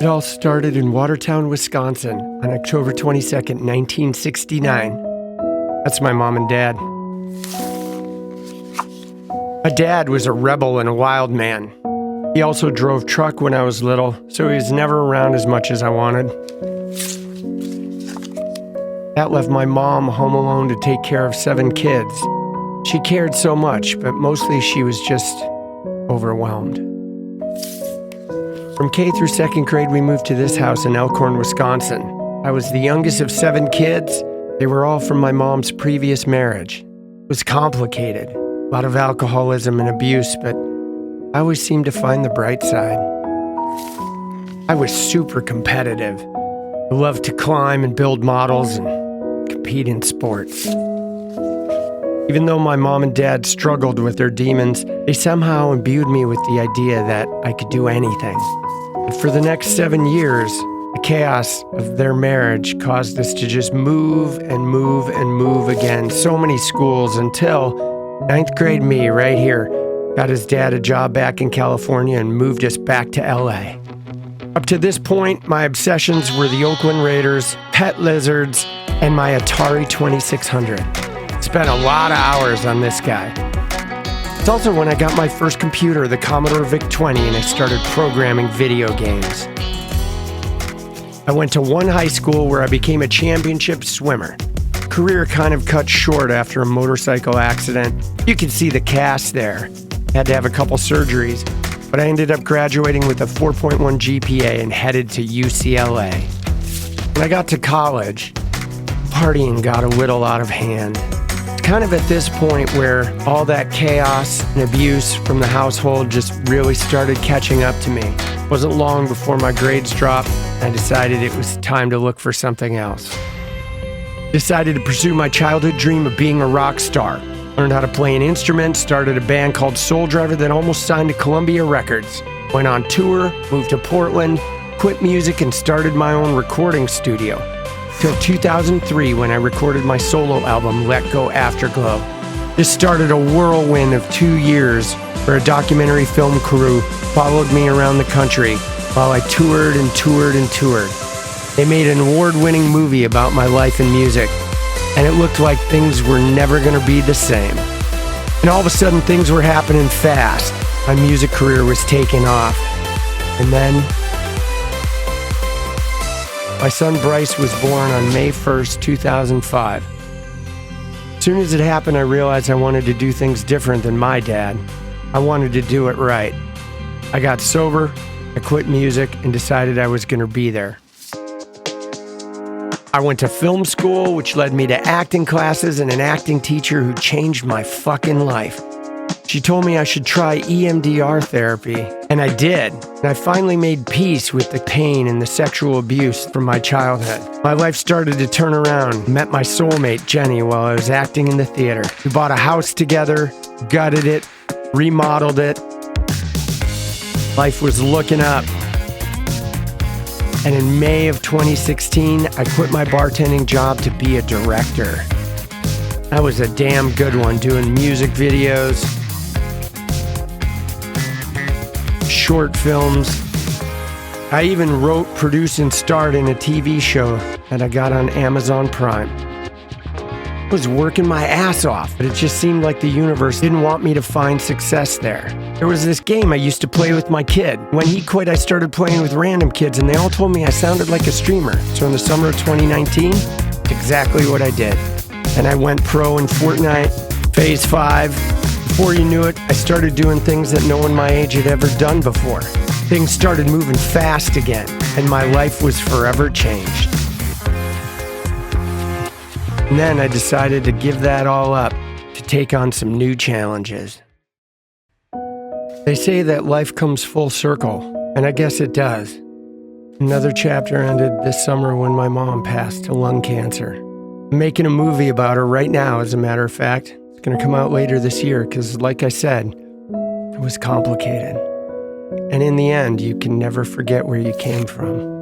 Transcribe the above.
It all started in Watertown, Wisconsin on October 22nd, 1969. That's my mom and dad. My dad was a rebel and a wild man. He also drove truck when I was little, so he was never around as much as I wanted. That left my mom home alone to take care of 7 kids. She cared so much, but mostly she was just overwhelmed. From K through 2nd grade, we moved to this house in Elkhorn, Wisconsin. I was the youngest of 7 kids. They were all from my mom's previous marriage. It was complicated, a lot of alcoholism and abuse, but I always seemed to find the bright side. I was super competitive. I loved to climb and build models and compete in sports. Even though my mom and dad struggled with their demons, they somehow imbued me with the idea that I could do anything. And for the next 7 years, the chaos of their marriage caused us to just move and move and move again, so many schools, until 9th grade me right here got his dad a job back in California and moved us back to LA. Up to this point, my obsessions were the Oakland Raiders, pet lizards, and my Atari 2600. Spent a lot of hours on this guy. It's also when I got my first computer, the Commodore VIC-20, and I started programming video games. I went to one high school where I became a championship swimmer. Career kind of cut short after a motorcycle accident. You can see the cast there. Had to have a couple surgeries, but I ended up graduating with a 4.1 GPA and headed to UCLA. When I got to college, partying got a little out of hand. Kind of at this point where all that chaos and abuse from the household just really started catching up to me. It wasn't long before my grades dropped. I decided it was time to look for something else. Decided to pursue my childhood dream of being a rock star. Learned how to play an instrument, started a band called Soul Driver, then almost signed to Columbia Records. Went on tour, moved to Portland, quit music, and started my own recording studio. Till 2003 when I recorded my solo album, Let Go Afterglow. This started a whirlwind of 2 years where a documentary film crew followed me around the country while I toured and toured and toured. They made an award-winning movie about my life in music, and it looked like things were never going to be the same. And all of a sudden things were happening fast. My music career was taking off. And then my son Bryce was born on May 1st, 2005. As soon as it happened, I realized I wanted to do things different than my dad. I wanted to do it right. I got sober, I quit music, and decided I was going to be there. I went to film school, which led me to acting classes and an acting teacher who changed my fucking life. She told me I should try EMDR therapy, and I did. And I finally made peace with the pain and the sexual abuse from my childhood. My life started to turn around. Met my soulmate, Jenny, while I was acting in the theater. We bought a house together, gutted it, remodeled it. Life was looking up. And in May of 2016, I quit my bartending job to be a director. That was a damn good one, doing music videos, short films. I even wrote, produced, and starred in a TV show that I got on Amazon Prime. I was working my ass off, but it just seemed like the universe didn't want me to find success there. There was this game I used to play with my kid. When he quit, I started playing with random kids, and they all told me I sounded like a streamer. So in the summer of 2019, it's exactly what I did. And I went pro in Fortnite, Phase 5. Before you knew it, I started doing things that no one my age had ever done before. Things started moving fast again, and my life was forever changed. And then I decided to give that all up to take on some new challenges. They say that life comes full circle, and I guess it does. Another chapter ended this summer when my mom passed to lung cancer. I'm making a movie about her right now, as a matter of fact. It's going to come out later this year because, like I said, it was complicated. And in the end, you can never forget where you came from.